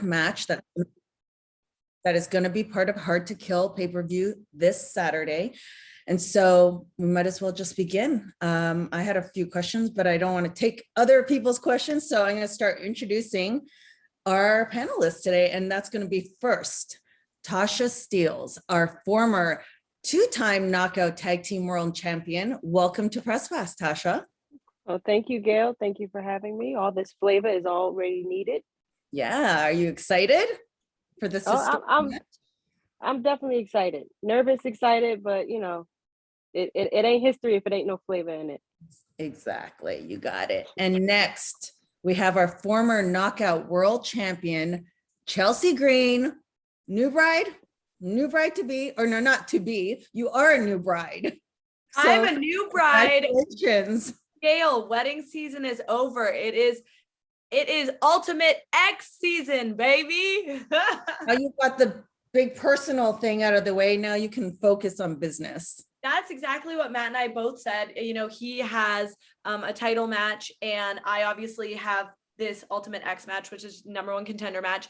match that is going to be part of Hard to Kill pay-per-view this Saturday. And so we might as well just begin. I had a few questions, but I don't want to take other people's questions. So I'm going to start introducing our panelists today. And that's going to be first, Tasha Steelz, our former two-time knockout tag team world champion. Welcome to Press Pass, Tasha. Well, thank you, Gail. Thank you for having me. All this flavor is already needed. Yeah, are you excited for this? I'm definitely excited. Nervous, excited, but you know, it ain't history if it ain't no flavor in it. Exactly, you got it. And next, we have our former knockout world champion, Chelsea Green, new bride to be, or no, not to be. You are a new bride. So, I'm a new bride. Congratulations. Gail, wedding season is over. It is Ultimate X season, baby. Now you've got the big personal thing out of the way. Now you can focus on business. That's exactly what Matt and I both said. You know, he has a title match, and I obviously have this Ultimate X match, which is #1 contender match.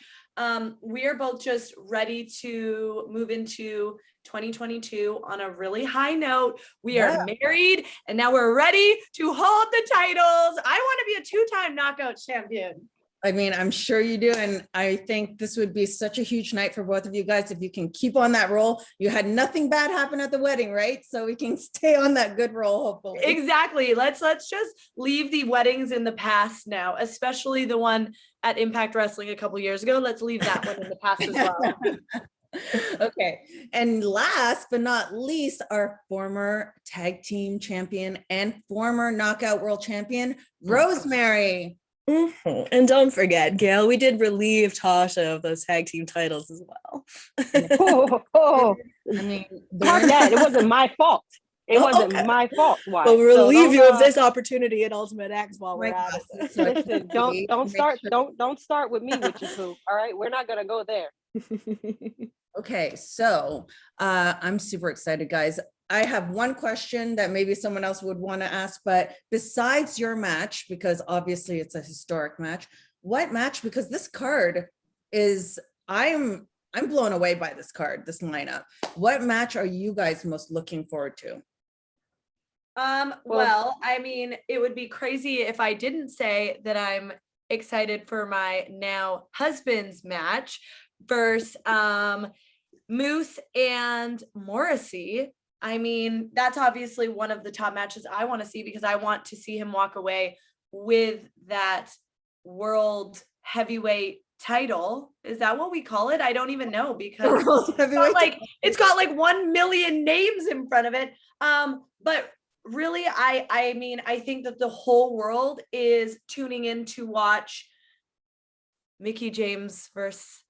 We are both just ready to move into 2022 on a really high note. We are married, and now we're ready to hold the titles. I want to be a two-time knockout champion. I mean, I'm sure you do. And I think this would be such a huge night for both of you guys if you can keep on that roll. You had nothing bad happen at the wedding, right? So we can stay on that good roll, hopefully. Exactly. Let's just leave the weddings in the past now, especially the one at Impact Wrestling a couple years ago. Let's leave that one in the past as well. Okay. And last but not least, our former tag team champion and former knockout world champion, Rosemary. Mm-hmm. And don't forget, Gail, we did relieve Tasha of those tag team titles as well. I mean, that it wasn't my fault. It wasn't my fault. Why? But we'll relieve you of this opportunity at Ultimate X while we're at it. Listen, don't start with me with you two. All right, we're not gonna go there. Okay, so I'm super excited, guys. I have one question that maybe someone else would want to ask, but besides your match, because obviously it's a historic match, what match? Because this card is, I'm blown away by this card, this lineup. What match are you guys most looking forward to? Well, I mean, it would be crazy if I didn't say that I'm excited for my now husband's match versus Moose and Morrisey. I mean, that's obviously one of the top matches I want to see because I want to see him walk away with that world heavyweight title. Is that what we call it? I don't even know because it's got like 1 million names in front of it. But really, I mean, I think that the whole world is tuning in to watch Mickie James versus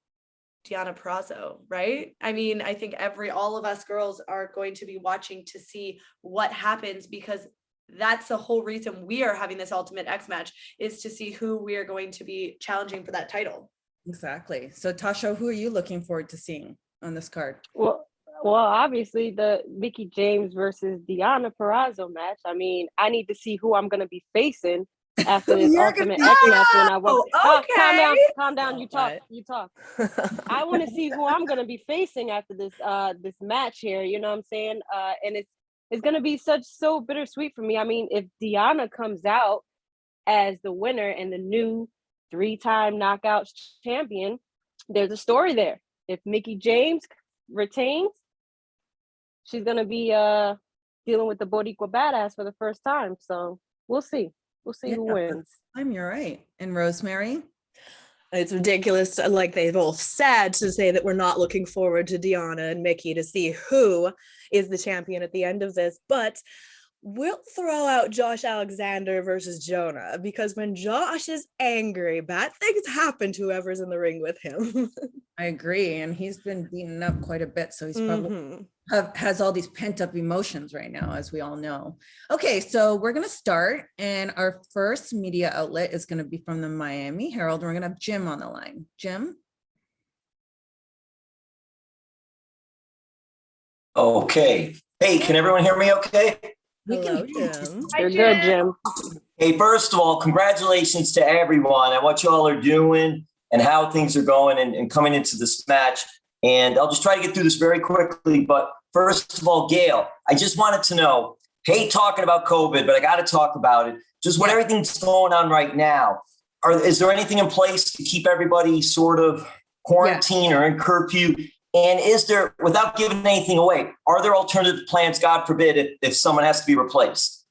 Deonna Purazzo, right? I mean, I think all of us girls are going to be watching to see what happens because that's the whole reason we are having this Ultimate X match is to see who we are going to be challenging for that title. Exactly. So Tasha, who are you looking forward to seeing on this card? Well, obviously the Mickie James versus Deonna Purazzo match. I mean, I need to see who I'm going to be facing after this Ultimate X match when I walk. Okay. Calm down. You talk. I want to see who I'm going to be facing after this this match here. You know what I'm saying? And it's going to be so bittersweet for me. I mean, if Deonna comes out as the winner and the new 3-time knockout champion, there's a story there. If Mickie James retains, she's going to be dealing with the Boricua badass for the first time. So we'll see. We'll see who wins. You're right. And Rosemary? It's ridiculous, like they both said, to say that we're not looking forward to Deonna and Mickie to see who is the champion at the end of this. But we'll throw out Josh Alexander versus Jonah because when Josh is angry, bad things happen to whoever's in the ring with him. I agree. And he's been beaten up quite a bit. So he's probably has all these pent up emotions right now, as we all know. Okay, so we're going to start. And our first media outlet is going to be from the Miami Herald. We're going to have Jim on the line. Jim? Okay. Hey, can everyone hear me okay? Hello, Jim. You're good, Jim. Hey, first of all, congratulations to everyone and what you all are doing. and how things are going and coming into this match. And I'll just try to get through this very quickly. But first of all, Gail, I just wanted to know, hate talking about COVID, but I got to talk about it. Just what everything's going on right now. Is there anything in place to keep everybody sort of quarantined or in curfew? And is there, without giving anything away, are there alternative plans, God forbid, if someone has to be replaced?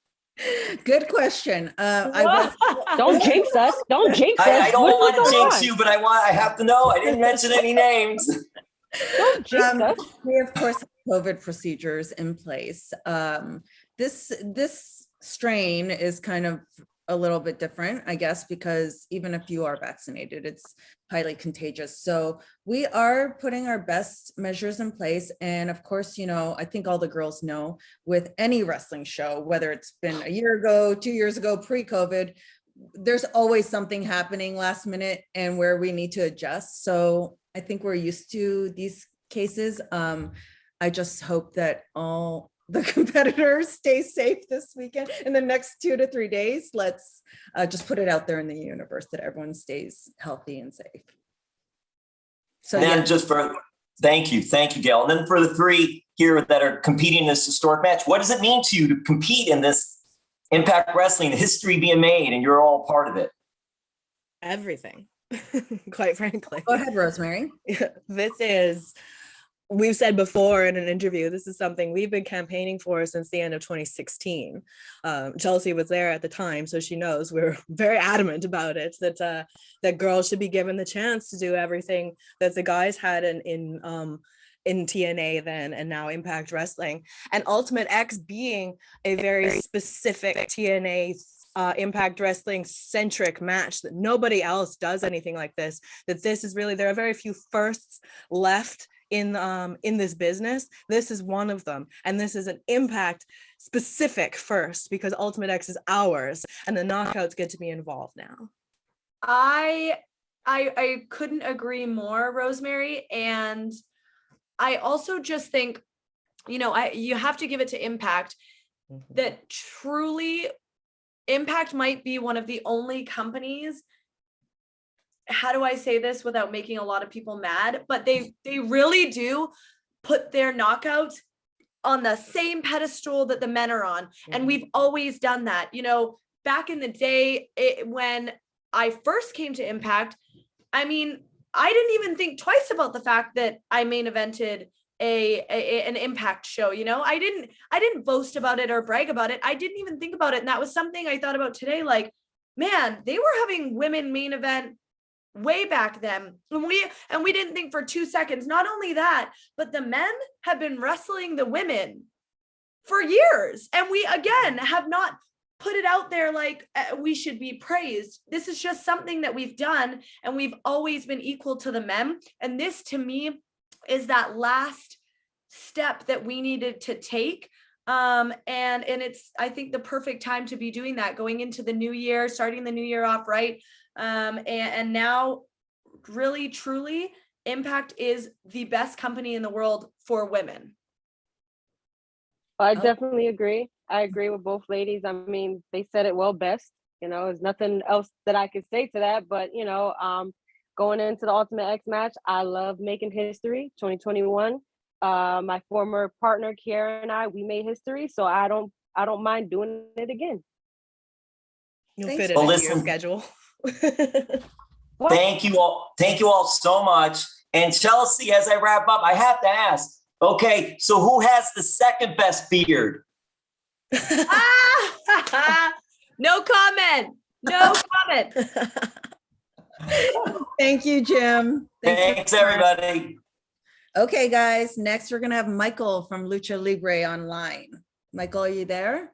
Good question. Don't jinx us. Don't jinx us. I don't What's want to going jinx on? you, but I have to know. I didn't mention any names. Don't jinx us. We of course have COVID procedures in place. This strain is kind of a little bit different, I guess, because even if you are vaccinated, it's highly contagious. So we are putting our best measures in place. And of course, I think all the girls know with any wrestling show, whether it's been a year ago, 2 years ago, pre-COVID, there's always something happening last minute and where we need to adjust. So I think we're used to these cases. I just hope that all the competitors stay safe this weekend. In the next 2 to 3 days, let's just put it out there in the universe that everyone stays healthy and safe. So and thank you, Gail. And then for the three here that are competing in this historic match, what does it mean to you to compete in this Impact Wrestling, history being made, and you're all part of it? Everything, quite frankly. Go ahead, Rosemary. We've said before in an interview, this is something we've been campaigning for since the end of 2016. Chelsea was there at the time, so she knows we're very adamant about it, that girls should be given the chance to do everything that the guys had in TNA then and now Impact Wrestling. And Ultimate X being a very specific TNA Impact Wrestling centric match, that nobody else does anything like this, that this is really, there are very few firsts left in this business. This is one of them, and this is an Impact specific first because Ultimate X is ours and the knockouts get to be involved now. I couldn't agree more, Rosemary. And I also just think, you have to give it to Impact, that truly Impact might be one of the only companies, how do I say this without making a lot of people mad, but they really do put their knockouts on the same pedestal that the men are on. And we've always done that. Back in the day, when I first came to Impact, I didn't even think twice about the fact that I main evented an Impact show. I didn't boast about it or brag about it. I didn't even think about it. And that was something I thought about today. Like, man, they were having women main event way back then. And we didn't think for 2 seconds. Not only that, but the men have been wrestling the women for years. And we, again, have not put it out there like we should be praised. This is just something that we've done, and we've always been equal to the men. And this, to me, is that last step that we needed to take. And it's, I think, the perfect time to be doing that, going into the new year, starting the new year off right. And now, really, truly, Impact is the best company in the world for women. I definitely agree. I agree with both ladies. They said it well best. There's nothing else that I could say to that. But, going into the Ultimate X match, I love making history. 2021. My former partner, Kiara, and we made history. So I don't mind doing it again. You'll fit it into your schedule. Thank you all so much. And Chelsea, as I wrap up, I have to ask, okay, so who has the second best beard? No comment. Thank you, Jim. Thanks, everybody. Okay, guys, next we're gonna have Michael from Lucha Libre online. Michael, are you there?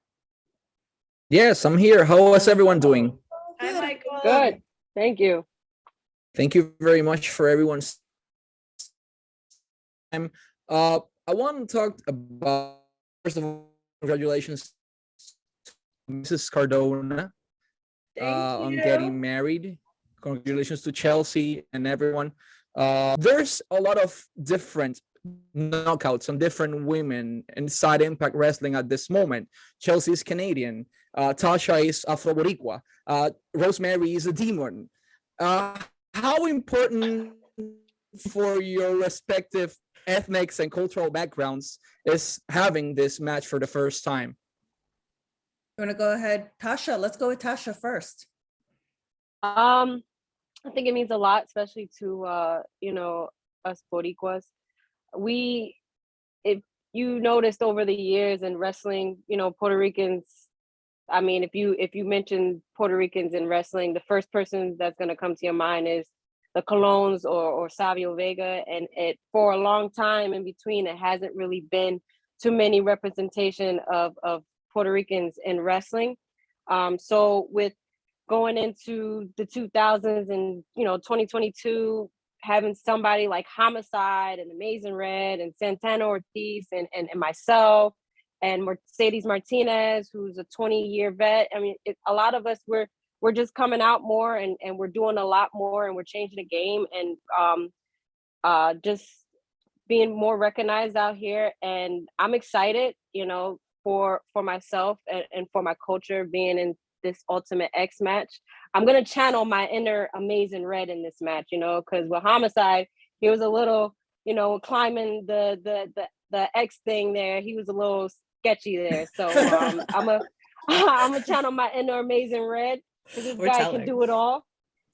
Yes, I'm here. How is everyone doing? Hi, Michael. Good. Thank you. Thank you very much for everyone's time. I want to talk about, first of all, congratulations to Mrs. Cardona on getting married. Congratulations to Chelsea and everyone. There's a lot of different knockouts on different women inside Impact Wrestling at this moment. Chelsea is Canadian. Tasha is Afro-Boricua. Rosemary is a demon. how important for your respective ethnics and cultural backgrounds is having this match for the first time? You want to go ahead, Tasha? Let's go with Tasha first. I think it means a lot, especially to you know, us Boricuas. If you noticed over the years in wrestling, you know, Puerto Ricans. I mean, if you mention Puerto Ricans in wrestling, the first person that's gonna come to your mind is the Colones or Savio Vega, and it for a long time in between, it hasn't really been too many representation of Puerto Ricans in wrestling. So with going into the 2000s and, you know, 2022, having somebody like Homicide and Amazing Red and Santana Ortiz and myself and Mercedes Martinez, who's a 20-year vet. I mean, a lot of us, we're just coming out more and we're doing a lot more and we're changing the game and just being more recognized out here. And I'm excited, you know, for myself and for my culture being in this Ultimate X match. I'm gonna channel my inner Amazing Red in this match, you know, because with Homicide, he was a little, you know, climbing the X thing there. He was a little sketchy there. So I'm a channel my inner Amazing Red because this guy can do it all.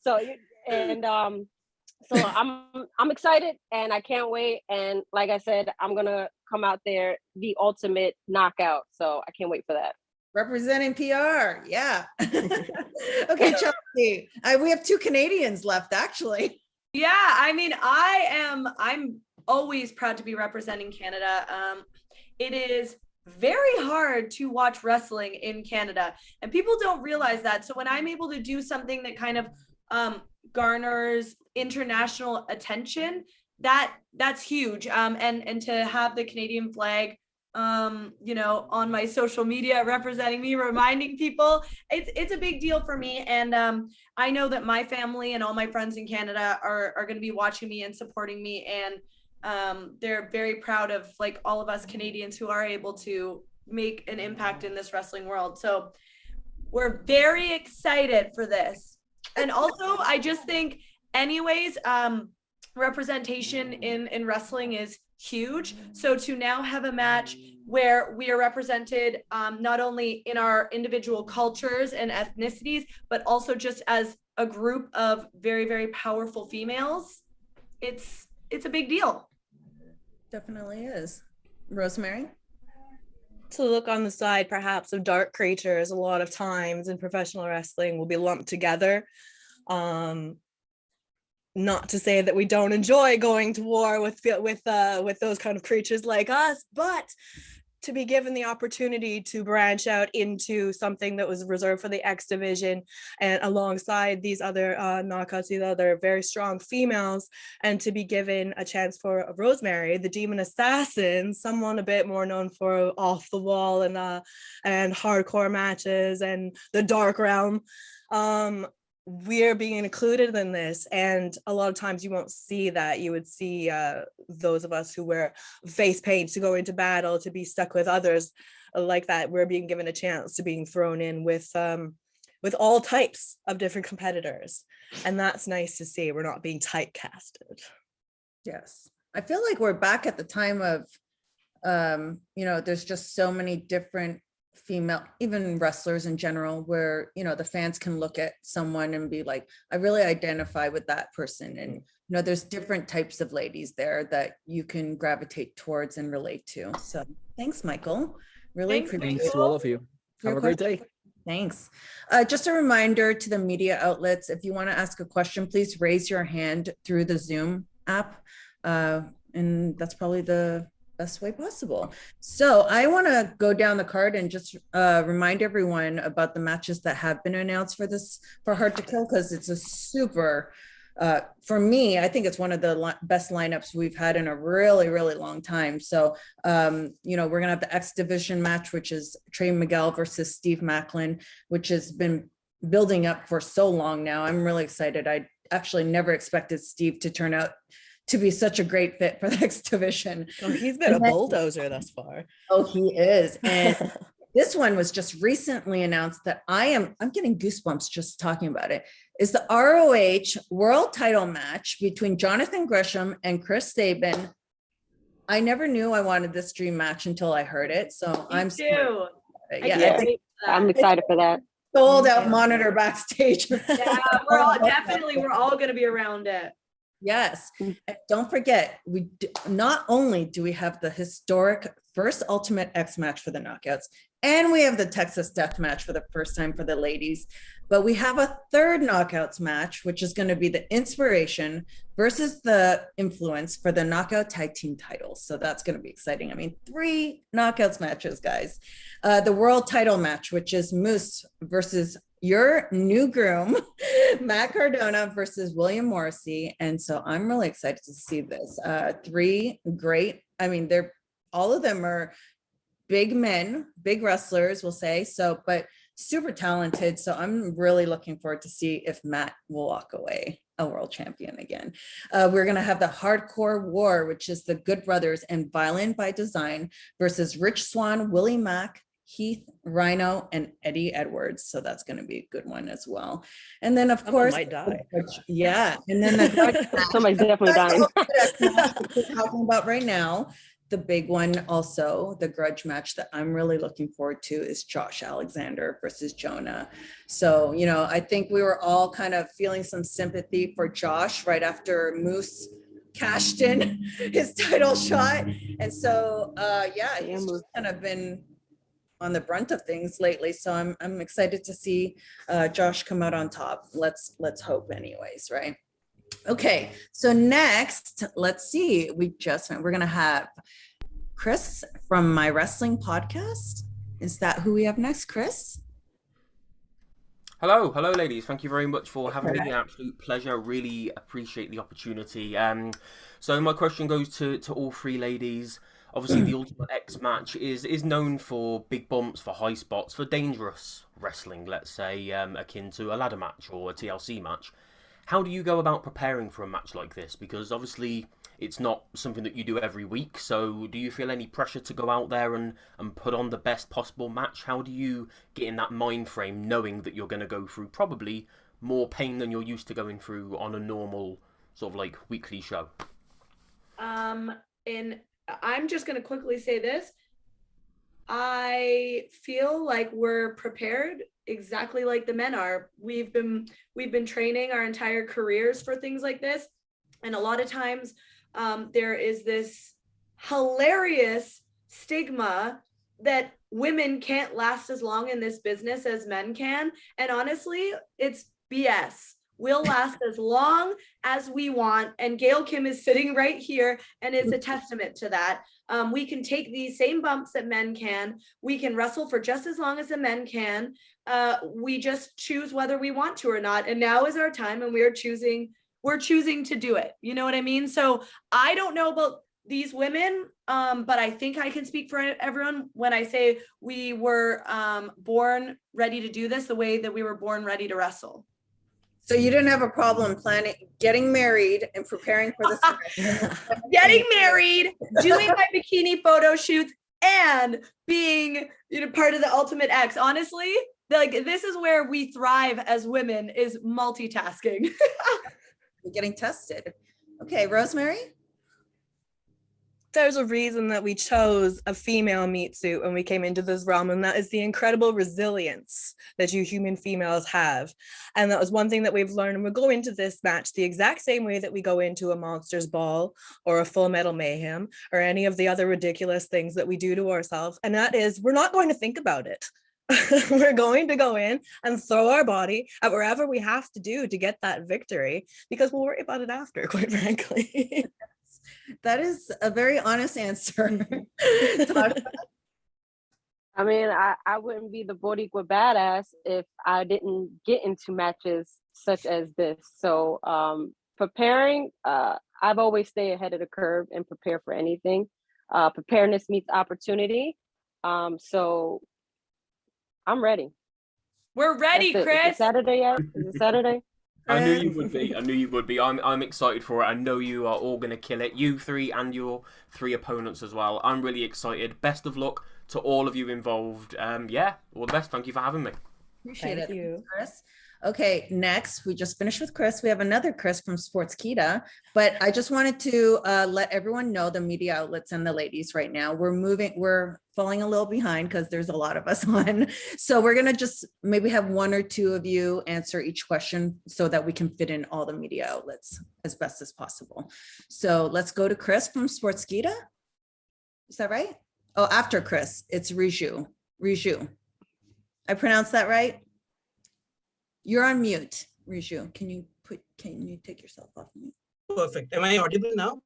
So and so I'm excited and I can't wait. And like I said, I'm gonna come out there the ultimate knockout. So I can't wait for that. Representing PR, yeah. Okay, Chelsea. We have 2 Canadians left, actually. Yeah, I mean, I'm always proud to be representing Canada. It is very hard to watch wrestling in Canada, and people don't realize that. So when I'm able to do something that kind of garners international attention, that's huge. And to have the Canadian flag, you know, on my social media representing me, reminding people, it's a big deal for me. And I know that my family and all my friends in Canada are going to be watching me and supporting me, and they're very proud of like all of us Canadians who are able to make an impact in this wrestling world. So we're very excited for this. And also I just think anyways, representation in wrestling is huge. So to now have a match where we are represented not only in our individual cultures and ethnicities, but also just as a group of very, very powerful females, it's a big deal. Definitely is. Rosemary? To look on the side perhaps of dark creatures, a lot of times in professional wrestling will be lumped together. Not to say that we don't enjoy going to war with those kind of creatures like us, but to be given the opportunity to branch out into something that was reserved for the X division and alongside these other knockouts, these other very strong females, and to be given a chance for Rosemary, the Demon Assassin, someone a bit more known for off the wall and hardcore matches and the dark realm. We're being included in this, and a lot of times you won't see that. You would see those of us who wear face paint to go into battle, to be stuck with others like that. We're being given a chance to being thrown in with all types of different competitors, and that's nice to see. We're not being typecasted. Yes, I feel like we're back at the time of you know, there's just so many different female, even wrestlers in general, where, you know, the fans can look at someone and be like, I really identify with that person. And, you know, there's different types of ladies there that you can gravitate towards and relate to. So thanks, Michael. Really appreciate Thanks to all of you. Have a great day. Thanks. Just a reminder to the media outlets, if you want to ask a question, please raise your hand through the Zoom app. And that's probably the best way possible. So I want to go down the card and just remind everyone about the matches that have been announced for Hard to Kill, because it's a super, for me, I think it's one of the best lineups we've had in a really, really long time. So, you know, we're going to have the X Division match, which is Trey Miguel versus Steve Macklin, which has been building up for so long now. I'm really excited. I actually never expected Steve to turn out to be such a great fit for the X Division. Oh, he's been a bulldozer thus far. Oh, he is. And this one was just recently announced that I'm getting goosebumps just talking about it, is the ROH world title match between Jonathan Gresham and Chris Sabin. I never knew I wanted this dream match until I heard it. So I'm too. I think I'm excited for that. sold out monitor backstage. Yeah, we're all going to be around it. Yes. And don't forget, not only do we have the historic first Ultimate X match for the knockouts, and we have the Texas Death Match for the first time for the ladies, but we have a third knockouts match, which is going to be the Inspiration versus the Influence for the knockout tag team titles. So that's going to be exciting. I mean, 3 knockouts matches, guys. The world title match, which is Moose versus your new groom, Mack Cardona versus William Morrisey. And so I'm really excited to see this. 3 great, I mean, all of them are big men, big wrestlers, we'll say. So, but super talented. So I'm really looking forward to see if Matt will walk away a world champion again. We're going to have the Hardcore War, which is the Good Brothers and Violent by Design versus Rich Swann, Willie Mack, Heath, Rhino, and Eddie Edwards. So that's going to be a good one as well. And then of course, might die. Yeah. And then Somebody's definitely dying. we're talking about right now. The big one also, the grudge match that I'm really looking forward to is Josh Alexander versus Jonah. So, you know, I think we were all kind of feeling some sympathy for Josh right after Moose cashed in his title shot. And so, yeah, he's just kind of been on the brunt of things lately. So I'm excited to see Josh come out on top. Let's hope anyways, right? Okay, so next, let's see. We're gonna have Chris from My Wrestling Podcast. Is that who we have next, Chris? Hello, ladies. Thank you very much for having me. An absolute pleasure. Really appreciate the opportunity. So my question goes to all 3 ladies. Obviously, the Ultimate X match is known for big bumps, for high spots, for dangerous wrestling, let's say, akin to a ladder match or a TLC match. How do you go about preparing for a match like this? Because obviously it's not something that you do every week. So do you feel any pressure to go out there and put on the best possible match? How do you get in that mind frame knowing that you're going to go through probably more pain than you're used to going through on a normal sort of like weekly show? And I'm just going to quickly say this. I feel like we're prepared exactly like the men are. We've been training our entire careers for things like this. And a lot of times there is this hilarious stigma that women can't last as long in this business as men can. And honestly, it's BS. We'll last as long as we want. And Gail Kim is sitting right here and is a testament to that. We can take these same bumps that men can. We can wrestle for just as long as the men can. We just choose whether we want to or not. And now is our time, and we're choosing to do it. You know what I mean? So I don't know about these women, but I think I can speak for everyone when I say we were born ready to do this the way that we were born ready to wrestle. So you didn't have a problem getting married and preparing for this? Getting married, doing my bikini photo shoots, and being, part of the Ultimate X. Honestly, like, this is where we thrive as women, is multitasking. You're getting tested. Okay, Rosemary? There's a reason that we chose a female meat suit when we came into this realm, and that is the incredible resilience that you human females have. And that was one thing that we've learned, and we'll go into this match the exact same way that we go into a Monsters Ball or a Full Metal Mayhem or any of the other ridiculous things that we do to ourselves. And that is, we're not going to think about it. We're going to go in and throw our body at wherever we have to do to get that victory, because we'll worry about it after, quite frankly. That is a very honest answer. I mean, I wouldn't be the Boricua badass if I didn't get into matches such as this. So preparing, I've always stayed ahead of the curve and prepare for anything. Preparedness meets opportunity. So I'm ready. We're ready, Chris. Is it Saturday yet? Is it Saturday? I knew you would be. I'm excited for it. I know you are all going to kill it. You 3 and your 3 opponents as well. I'm really excited. Best of luck to all of you involved. Yeah, all the best. Thank you for having me. Appreciate Thank it. you. Thanks, Chris. Okay, next, we just finished with Chris. We have another Chris from Sportskeeda, but I just wanted to let everyone know, the media outlets and the ladies right now, we're falling a little behind because there's a lot of us on. So we're gonna just maybe have one or two of you answer each question so that we can fit in all the media outlets as best as possible. So let's go to Chris from Sportskeeda. Is that right? Oh, after Chris, it's Riju. I pronounced that right? You're on mute, Riju. Can you take yourself off mute? Perfect. Am I audible now?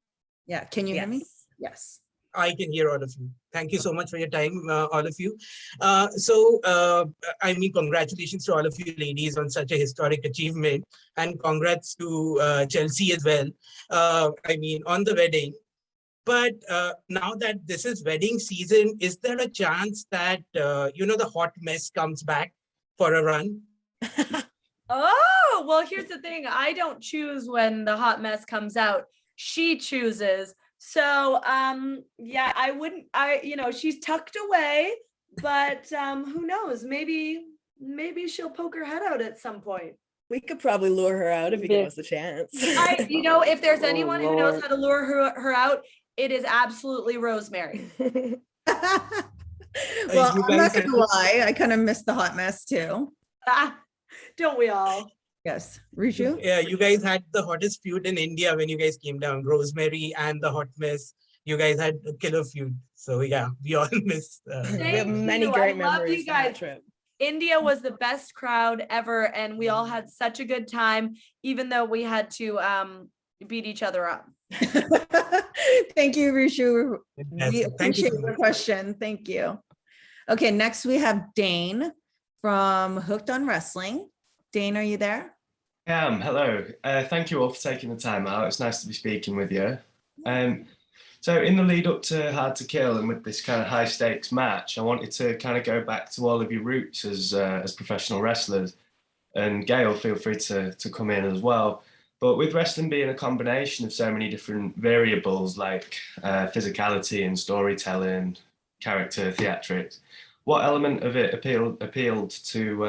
Yeah, can you hear me? Yes. I can hear all of you. Thank you so much for your time, all of you. I mean, congratulations to all of you ladies on such a historic achievement, and congrats to Chelsea as well. I mean, on the wedding. But now that this is wedding season, is there a chance that, the hot mess comes back for a run? Oh, well, here's the thing. I don't choose when the hot mess comes out. She chooses. So, yeah, she's tucked away, but who knows? Maybe she'll poke her head out at some point. We could probably lure her out if you give us a chance. If there's Oh, anyone who knows Lord. how to lure her out, it is absolutely Rosemary. Well, I'm not gonna lie, I kind of missed the hot mess too. Don't we all? Yes, Riju? Yeah, you guys had the hottest feud in India when you guys came down. Rosemary and the hot mess. You guys had a killer feud. So yeah, we all miss. We have Thank many you. great I love memories you from that guys. trip. India was the best crowd ever, and we all had such a good time, even though we had to beat each other up. Thank you, Rishu. Yes, We thank you appreciate so your much. question. Thank you. Okay, next we have Dane from Hooked on Wrestling. Dane, are you there? Hello. Thank you all for taking the time out. It's nice to be speaking with you. So in the lead up to Hard to Kill and with this kind of high stakes match, I wanted to kind of go back to all of your roots as professional wrestlers. And Gail, feel free to come in as well. But with wrestling being a combination of so many different variables like physicality and storytelling, character, theatrics, what element of it appealed to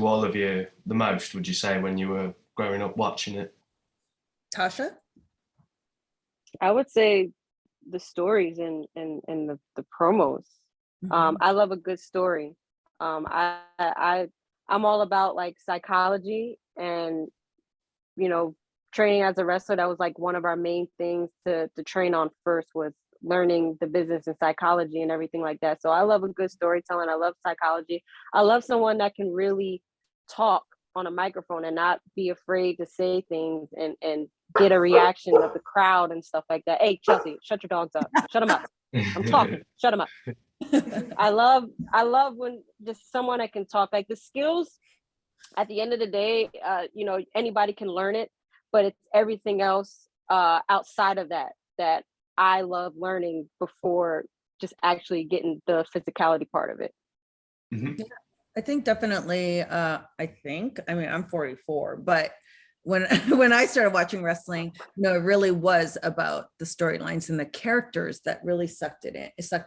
all of you the most, would you say, when you were growing up watching it? Tasha? I would say the stories and the promos. Mhm. I love a good story. I'm all about like psychology and training as a wrestler. That was like one of our main things to train on first, was learning the business and psychology and everything like that. So I love a good storytelling. I love psychology. I love someone that can really talk on a microphone and not be afraid to say things and get a reaction of the crowd and stuff like that. Hey, Chelsea, shut your dogs up. Shut them up. I'm talking. Shut them up. I love when just someone that can talk. Like the skills, at the end of the day, anybody can learn it, but it's everything else outside of that I love learning before just actually getting the physicality part of it. Mhm. I think definitely, I mean, I'm 44, but when I started watching wrestling, it really was about the storylines and the characters that really sucked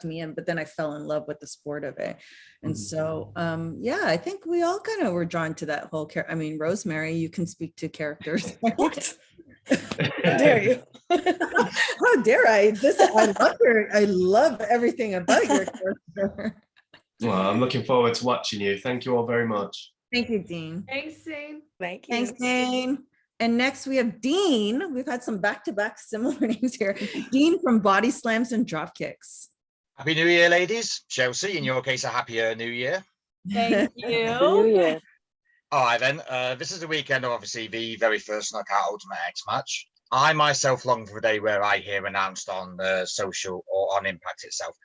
me in, but then I fell in love with the sport of it. And so, yeah, I think we all kind of were drawn to that whole character. I mean, Rosemary, you can speak to characters. What? How dare you? How dare I? I love her. I love everything about your character. Well, I'm looking forward to watching you. Thank you all very much. Thank you, Dean. Thanks, Zane. Thank you. Thanks, Dean. And next we have Dean. We've had some back-to-back similar names here. Dean from Body Slams and Dropkicks. Happy New Year, ladies. Chelsea, in your case, a happier New Year. Thank New you. Year. All right, then. This is the weekend of, obviously, the very first Knockout Ultimate X match. I myself long for the day where I hear announced on social or on Impact itself,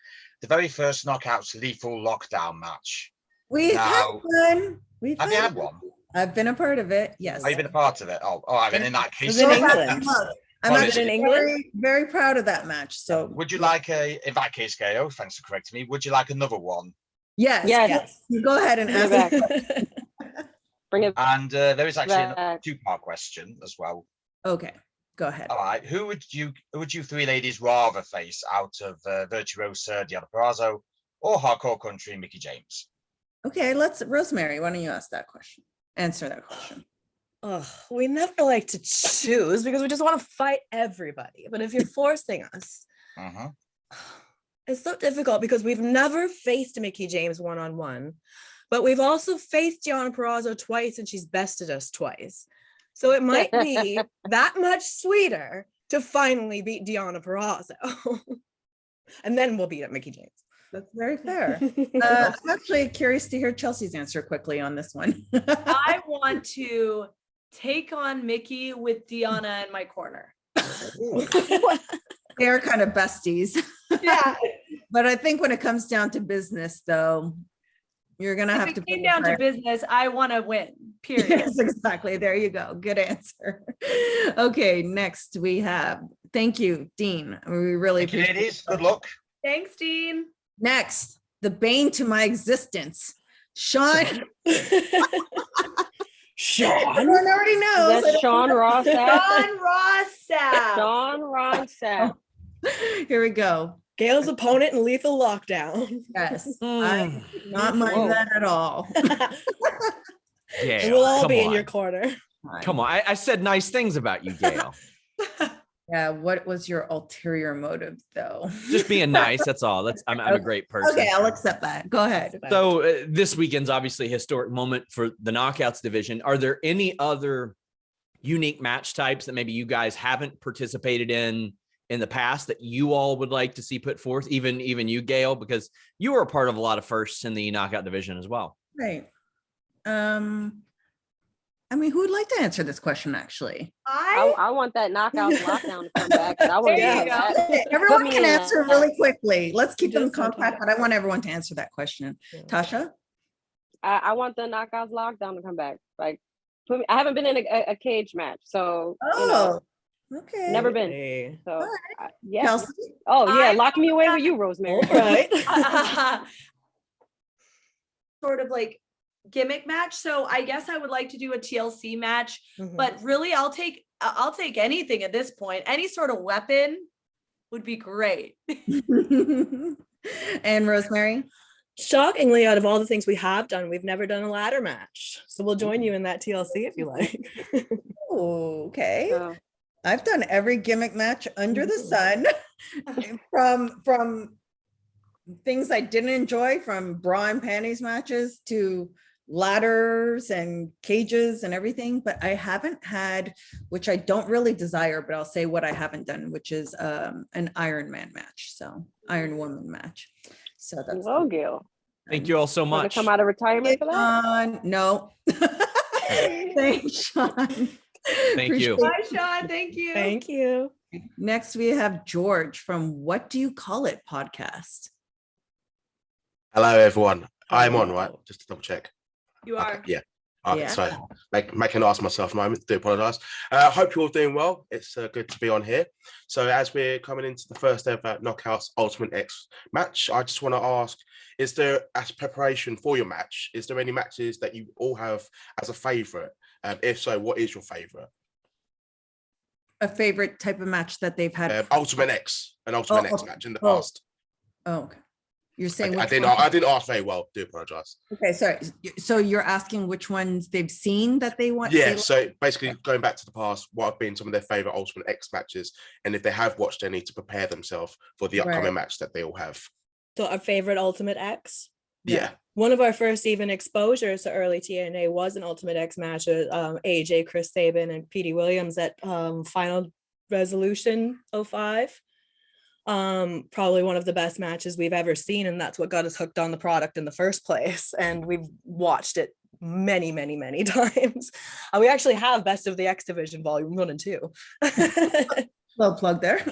the very first Knockouts Lethal Lockdown match. We've had one. Have you had one? I've been a part of it. Yes. Have you been a part of it? Oh, all right, then in that case. Was it in England? I'm Was it actually in England? very, very proud of that match. So Would you like in that case, Gail, thanks for correcting me, would you like another one? yes. Yes. You go ahead and Bring it ask. back. Bring it And there is actually a back. two-part question as well. Okay, go ahead. All right, who would you three ladies rather face out of Virtuosa, Deonna Purazzo, or Hardcore Country Mickie James? Okay, Rosemary, why don't you answer that question? Oh, we never like to choose because we just want to fight everybody. But if you're forcing us, it's so difficult because we've never faced Mickie James one-on-one, but we've also faced Deonna Purazzo twice and she's bested us twice. So it might be that much sweeter to finally beat Deonna Purazzo. And then we'll beat up Mickie James. That's very fair. I'm actually curious to hear Chelsea's answer quickly on this one. I want to take on Mickie with Deonna in my corner. They're kind of besties. Yeah. But I think when it comes down to business, though, you're going to have If to it came down to business, I want to win, period. Yes, exactly. There you go. Good answer. Okay, next we have, thank you, Dean. We really Thank you, appreciate ladies. Good luck. Thanks, Dean. Next, the bane to my existence, Sean. Sean? Everyone already knows. That's Sean Ross. Sean Ross. Sean Ross. Here we go. Gail's opponent in Lethal Lockdown. Yes, I do not mind that at all. And we'll all come be in on. your corner. Come on. I said nice things about you, Gail. Yeah, what was your ulterior motive, though? Just being nice. That's all. I'm a great person. Okay, I'll accept that. Go ahead. So this weekend's obviously a historic moment for the Knockouts division. Are there any other unique match types that maybe you guys haven't participated in the past that you all would like to see put forth? Even you, Gail, because you were a part of a lot of firsts in the Knockout division as well. Right. I mean, who would like to answer this question, actually? I want that knockout lockdown to come back. I want Everyone can answer that. really quickly. Let's keep them Just like compact, but I want everyone to answer that question. Tasha? I want the knockouts lockdown to come back. Like, I haven't been in a cage match, so Okay. never been. So yeah. Kelsey? Oh yeah, lock me away with you, Rosemary. Right. Sort of like gimmick match. So I guess I would like to do a TLC match, but really I'll take anything at this point. Any sort of weapon would be great. And Rosemary? Shockingly, out of all the things we have done, we've never done a ladder match. So we'll join you in that TLC if you like. Oh, okay. I've done every gimmick match under the sun, from things I didn't enjoy, from bra and panties matches to ladders and cages and everything, but I haven't had, which I don't really desire, but I'll say what I haven't done, which is an Iron Man match, so Iron Woman match. So that's Gail. Thank you all so Want much. to come out of retirement for that? No. Thanks, Sean. Thank you. Bye, Sean. Thank you. Thank you. Next, we have George from What Do You Call It podcast. Hello, everyone. I'm on, right? Just to double check. You are. Okay, yeah. Okay, so making ask myself a moment. Do apologize. Hope you're all doing well. It's good to be on here. So as we're coming into the first ever Knockouts Ultimate X match, I just want to ask, is there, as preparation for your match, is there any matches that you all have as a favorite? If so, what is your favorite? A favorite type of match that they've had? Ultimate X, an Ultimate X match in the past. Oh, okay. You're saying I didn't ask very well. Do apologize. Okay, sorry. So you're asking which ones they've seen that they want? Yeah. So basically, going back to the past, what have been some of their favorite Ultimate X matches, and if they have watched any, to prepare themselves for the upcoming match that they all have. So our favorite Ultimate X. Yeah. One of our first even exposures to early TNA was an Ultimate X match with AJ, Chris Sabin, and Petey Williams at Final Resolution 05. Probably one of the best matches we've ever seen, and that's what got us hooked on the product in the first place. And we've watched it many, many, many times. We actually have Best of the X Division Volume 1 and 2. Well plugged there.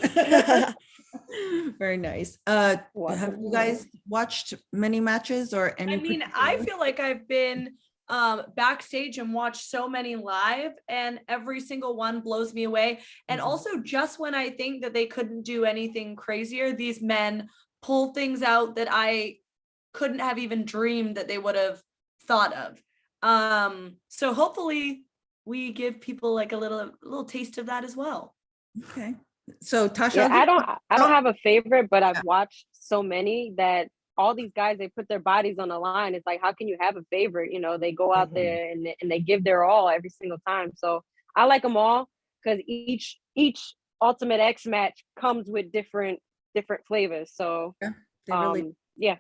Very nice. Have you guys watched many matches or any? I mean, I feel like I've been backstage and watched so many live, and every single one blows me away. And also, just when I think that they couldn't do anything crazier, these men pull things out that I couldn't have even dreamed that they would have thought of. So hopefully we give people like a little taste of that as well. Okay. So Tasha, I don't have a favorite, but I've watched so many that all these guys, they put their bodies on the line. It's like, how can you have a favorite? You know, they go out there and they give their all every single time. So I like them all because each Ultimate X match comes with different flavors. So they really yeah.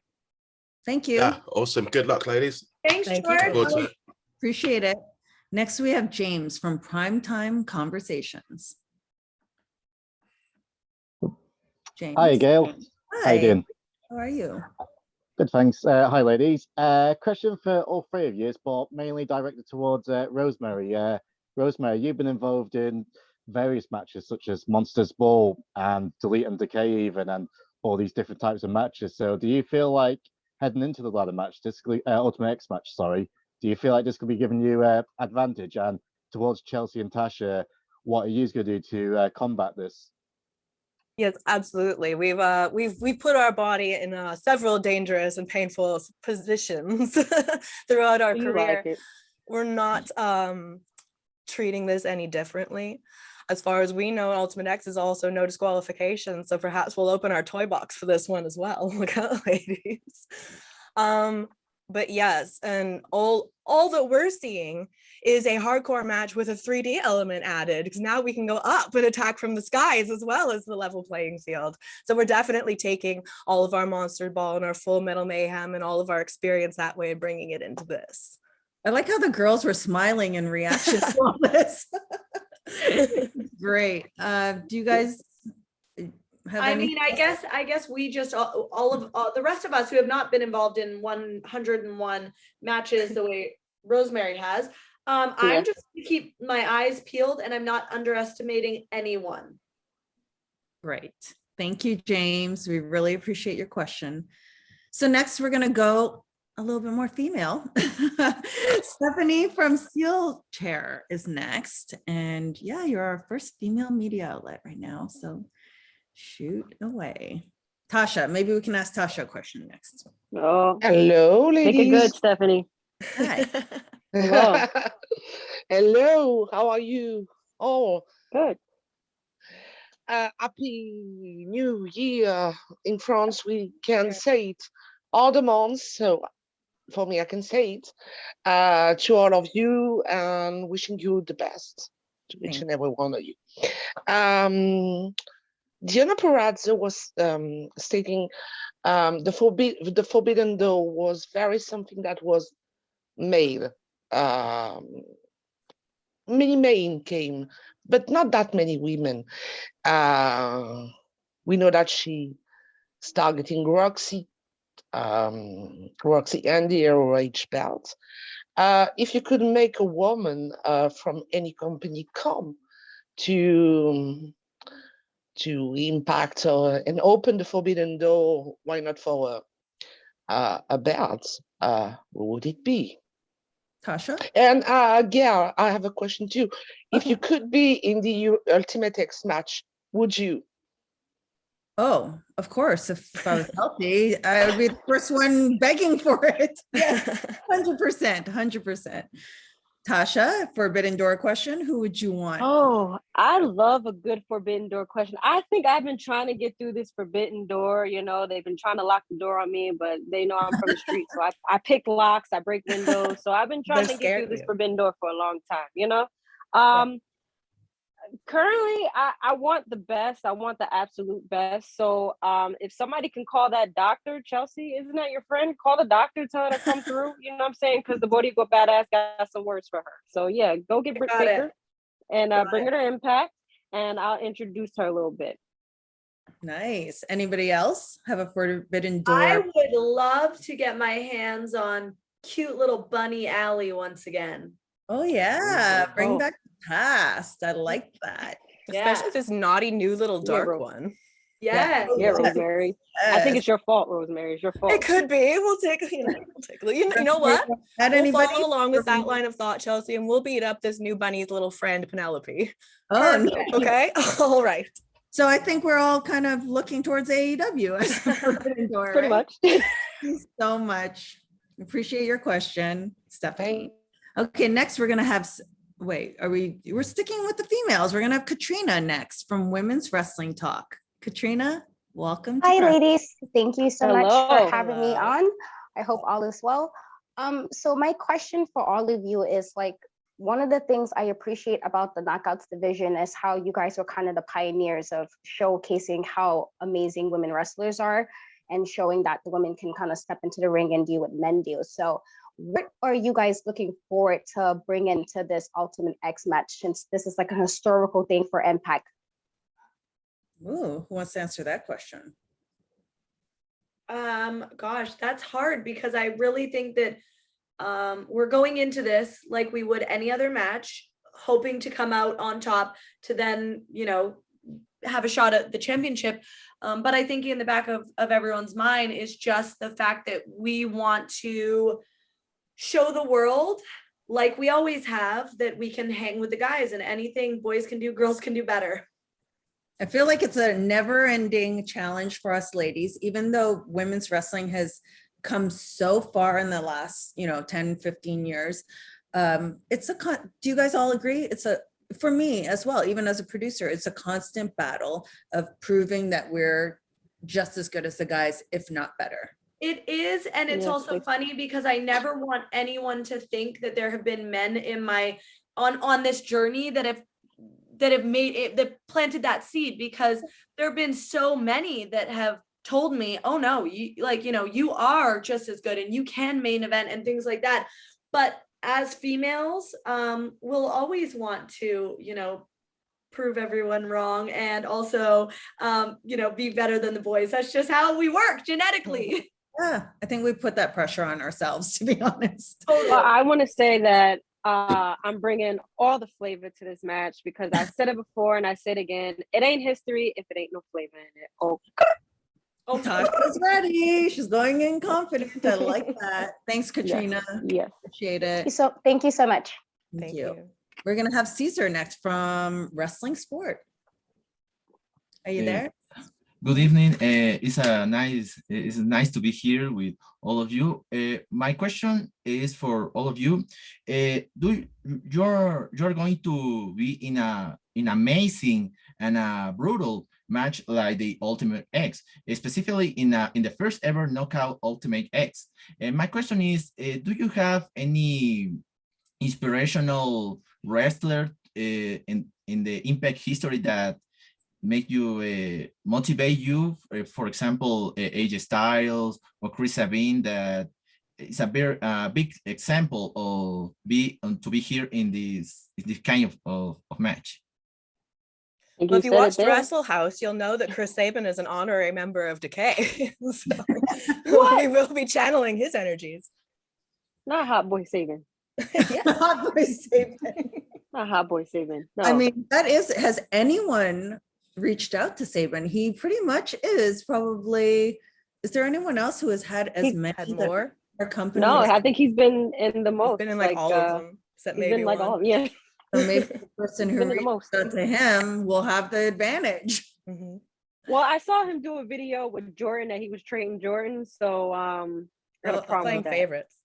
Thank you. Yeah, awesome. Good luck, ladies. Thanks, Thank George. Look forward to it. Appreciate it. Next, we have James from Primetime Conversations. James. Hi, Gail. Hi. How you doing? How are you? Good, thanks. Hi, ladies. Question for all three of you, but mainly directed towards Rosemary. Rosemary, you've been involved in various matches such as Monsters Ball and Delete and Decay even, and all these different types of matches. So do you feel like heading into the ladder match, Ultimate X match, sorry, do you feel like this could be giving you advantage? And towards Chelsea and Tasha, what are you going to do to combat this? Yes, absolutely. We've put our body in several dangerous and painful positions throughout our You career. like it. We're not treating this any differently. As far as we know, Ultimate X is also no disqualification, so perhaps we'll open our toy box for this one as well. Look out, ladies. But yes, and all that we're seeing is a hardcore match with a 3D element added, because now we can go up and attack from the skies as well as the level playing field. So we're definitely taking all of our Monster Ball and our Full Metal Mayhem and all of our experience that way and bringing it into this. I like how the girls were smiling in reaction to all this. Great. Do you guys have I any? mean, I guess we just all of the rest of us who have not been involved in 101 matches the way Rosemary has. I'm just going to keep my eyes peeled, and I'm not underestimating anyone. Great. Thank you, James. We really appreciate your question. So next we're going to go a little bit more female. Stephanie from Steel Chair is next. And yeah, you're our first female media outlet right now. So shoot away. Tasha, maybe we can ask Tasha a question next. Oh, Hello, ladies. make it good, Stephanie. Hi. Hello. Hello, how are you? Oh, Good. Happy New Year. In France, we can say it all the months. So for me, I can say it to all of you and wishing you the best to each and every one of you. Deonna Purazzo was stating the forbidden door was very something that was made. Many men came, but not that many women. We know that she's targeting Roxy and the ROH belt. If you could make a woman from any company come to Impact and open the forbidden door, why not for a belt? Who would it be? Tasha? And Gail, I have a question too. If you could be in the Ultimate X match, would you? Oh, of course. If I was healthy, I would be the first one begging for it. Yes, 100%, 100%. Tasha, Forbidden Door question, who would you want? Oh, I love a good Forbidden Door question. I think I've been trying to get through this Forbidden Door. You know, they've been trying to lock the door on me, but they know I'm from the street. So I pick locks, I break windows. So I've been trying to get through this Forbidden Door for a long time, you know? Currently, I want the best. I want the absolute best. So if somebody can call that doctor, Chelsea, isn't that your friend? Call the doctor, tell her to come through. You know what I'm saying? Because the Boricua Badass got some words for her. So yeah, go get Britt Baker and bring her to Impact, and I'll introduce her a little bit. Nice. Anybody else have a Forbidden Door? I would love to get my hands on cute little Bunny Alley once again. Oh yeah, bring back the past. I like that. Especially this naughty new little dark one. Yeah. Yeah, Rosemary. I think it's your fault, Rosemary. It's your fault. It could be. We'll take a look. You know what? We'll follow along with that line of thought, Chelsea, and we'll beat up this new bunny's little friend, Penelope. Oh, nice. Okay. All right. So I think we're all kind of looking towards AEW as the Forbidden Door. Pretty much. Thank you so much. Appreciate your question, Stephanie. Okay, next we're gonna have. We're sticking with the females. We're gonna have Katrina next from Women's Wrestling Talk. Katrina, Welcome to Hi, Press. ladies. Thank you so much Hello. for having me on. I hope all is well. So my question for all of you is like, one of the things I appreciate about the Knockouts division is how you guys were kind of the pioneers of showcasing how amazing women wrestlers are and showing that the women can kind of step into the ring and do what men do. So what are you guys looking forward to bring into this Ultimate X match, since this is like a historical thing for Impact? Ooh, who wants to answer that question? Gosh, that's hard because I really think that we're going into this like we would any other match, hoping to come out on top to then, you know, have a shot at the championship. But I think in the back of everyone's mind is just the fact that we want to show the world, like we always have, that we can hang with the guys, and anything boys can do, girls can do better. I feel like it's a never-ending challenge for us ladies, even though women's wrestling has come so far in the last, 10, 15 years. Do you guys all agree? For me as well, even as a producer, it's a constant battle of proving that we're just as good as the guys, if not better. It is, and it's also funny because I never want anyone to think that there have been men in on this journey that have made it, that planted that seed, because there have been so many that have told me, oh no, you are just as good and you can main event and things like that. But as females, we'll always want to, prove everyone wrong and also, be better than the boys. That's just how we work genetically. Yeah, I think we put that pressure on ourselves, to be honest. Well, I want to say that I'm bringing all the flavor to this match because I said it before and I said it again. It ain't history if it ain't no flavor in it. Oh, Tasha's ready. She's going in confident. I like that. Thanks, Katrina. Yes. Appreciate it. Thank you so much. Thank you. We're gonna have Caesar next from Wrestling Sport. Are you there? Good evening. It's nice to be here with all of you. My question is for all of you. You're going to be in an amazing and a brutal match like the Ultimate X, specifically in the first ever Knockout Ultimate X. My question is, do you have any inspirational wrestler in the Impact history that make you motivate you? For example, AJ Styles or Chris Sabine, that is a very big example of to be here in this kind of match. Well, if you watched Wrestle House, you'll know that Chris Sabin is an honorary member of Decay. So we will be channeling his energies. Not Hot Boy Sabin. Hot Boy Sabin. Not Hot Boy Sabin. No. I mean, has anyone reached out to Sabin? He pretty much is probably. Is there anyone else who has had as many? Had more? Our company. No, I think he's been in the most. He's been in like all of them. Except he's maybe been like one. all, yeah. So maybe the person who reached out to him will have the advantage. Mm-hmm. Well, I saw him do a video with Jordynne that he was trading Jordynne, so playing favorites.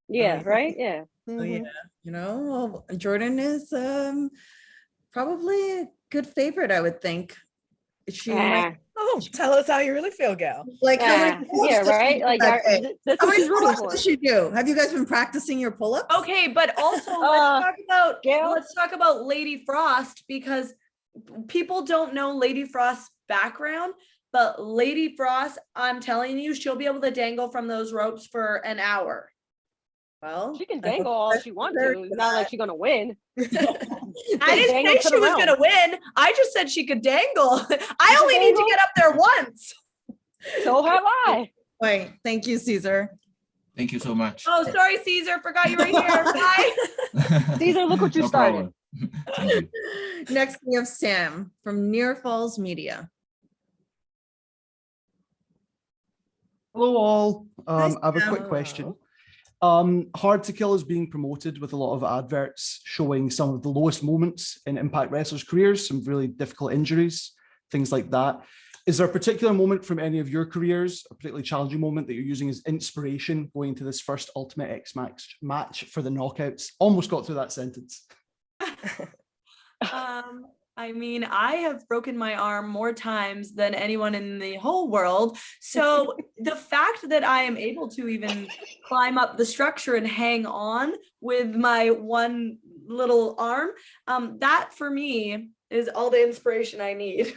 Yeah, right? Yeah. Oh yeah. Jordynne is probably a good favorite, I would think. She might. Oh, tell us how you really feel, Gail. Like how many pull-ups does right? she do Like that day? that's How what many she's rooting pull-ups for. does she do? Have you guys been practicing your pull-ups? Okay, but also let's talk about Lady Frost, because people don't know Lady Frost's background, but Lady Frost, I'm telling you, she'll be able to dangle from those ropes for an hour. Well, she can dangle all she wants to. It's not like she's gonna win. I didn't say she was gonna win. I just said she could dangle. I only need to get up there once. So have I. Wait, thank you, Caesar. Thank you so much. Oh, sorry, Caesar. Forgot you were here. Bye. Caesar, look what you No started. Thank you. Next, we have Sam from Near Falls Media. Hello all. Hi, I have a Sam. quick question. Hard to Kill is being promoted with a lot of adverts showing some of the lowest moments in Impact wrestlers' careers, some really difficult injuries, things like that. Is there a particular moment from any of your careers, a particularly challenging moment that you're using as inspiration going into this first Ultimate X match for the knockouts? Almost got through that sentence. I mean, I have broken my arm more times than anyone in the whole world. So the fact that I am able to even climb up the structure and hang on with my one little arm, that for me is all the inspiration I need.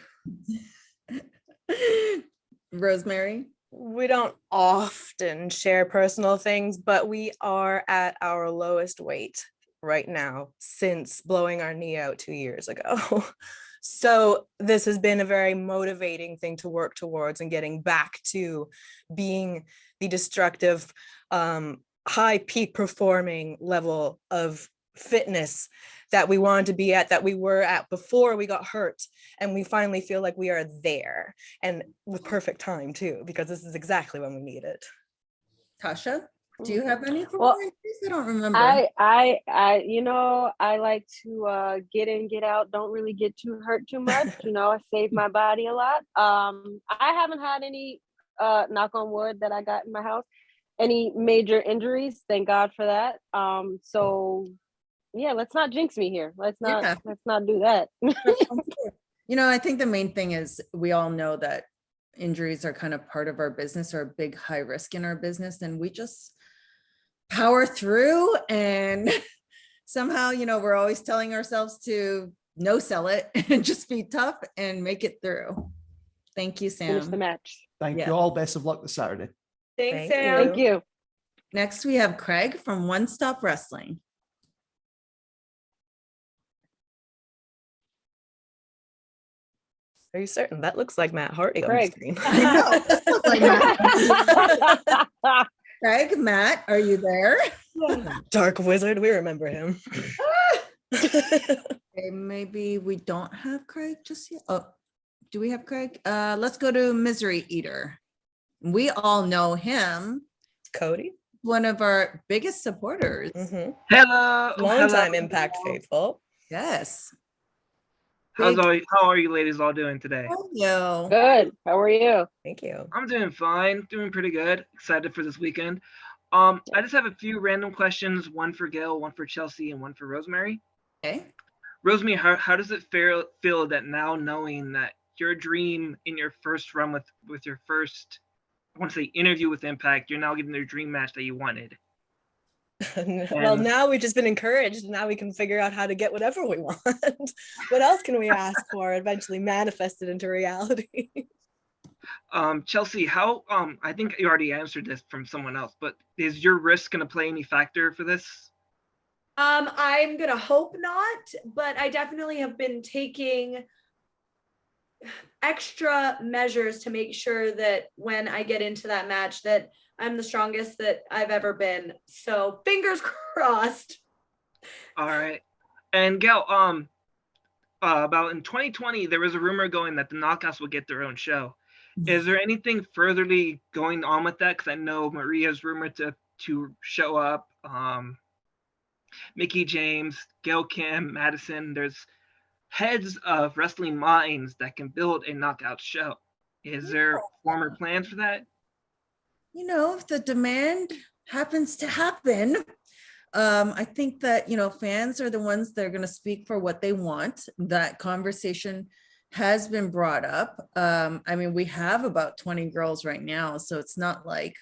Rosemary? We don't often share personal things, but we are at our lowest weight right now since blowing our knee out 2 years ago. So this has been a very motivating thing to work towards and getting back to being the destructive, high peak performing level of fitness that we wanted to be at, that we were at before we got hurt. And we finally feel like we are there, and with perfect time too, because this is exactly when we need it. Tasha, do you have any? Well, I don't remember. I you know, I like to get in, get out, don't really get too hurt too much. You know, I save my body a lot. I haven't had any knock on wood that I got in my house, any major injuries, thank God for that. So yeah, let's not jinx me here. Let's not do that. You know, I think the main thing is we all know that injuries are kind of part of our business, or a big high risk in our business, and we just power through. And somehow, you know, we're always telling ourselves to no sell it and just be tough and make it through. Thank you, Sam. Finish the match. Thank you all. Best of luck this Saturday. Thanks, Sam. Sam. Thank you. Next, we have Craig from One Stop Wrestling. Are you certain? That looks like Matt Hardy on the Craig. screen. I know, this looks like Matt. Craig, Matt, are you there? Dark Wizard, we remember him. Okay, maybe we don't have Craig just yet. Oh, do we have Craig? Let's go to Misery Eater. We all know him. Cody, one of our biggest supporters. Hello. Long time hello. Impact faithful. Yes. How are you ladies all doing today? Yo. Good. How are you? Thank you. I'm doing fine, doing pretty good. Excited for this weekend. I just have a few random questions, one for Gail, one for Chelsea, and one for Rosemary. Okay. Rosemary, how does it feel that now knowing that your dream in your first run with your first, I want to say, interview with Impact, you're now getting the dream match that you wanted? Well, now we've just been encouraged. Now we can figure out how to get whatever we want. What else can we ask for? Eventually manifest it into reality. Chelsea, how I think you already answered this from someone else, but is your risk going to play any factor for this? I'm gonna hope not, but I definitely have been taking extra measures to make sure that when I get into that match that I'm the strongest that I've ever been. So fingers crossed. All right. And Gail, about in 2020, there was a rumor going that the Knockouts would get their own show. Is there anything furtherly going on with that? Because I know Maria's rumored to show up. Mickie James, Gail Kim, Madison. There's heads of wrestling minds that can build a knockout show. Is there former plans for that? You know, if the demand happens to happen, I think that, you know, fans are the ones that are going to speak for what they want. That conversation has been brought up. I mean, we have about 20 girls right now, so it's not like,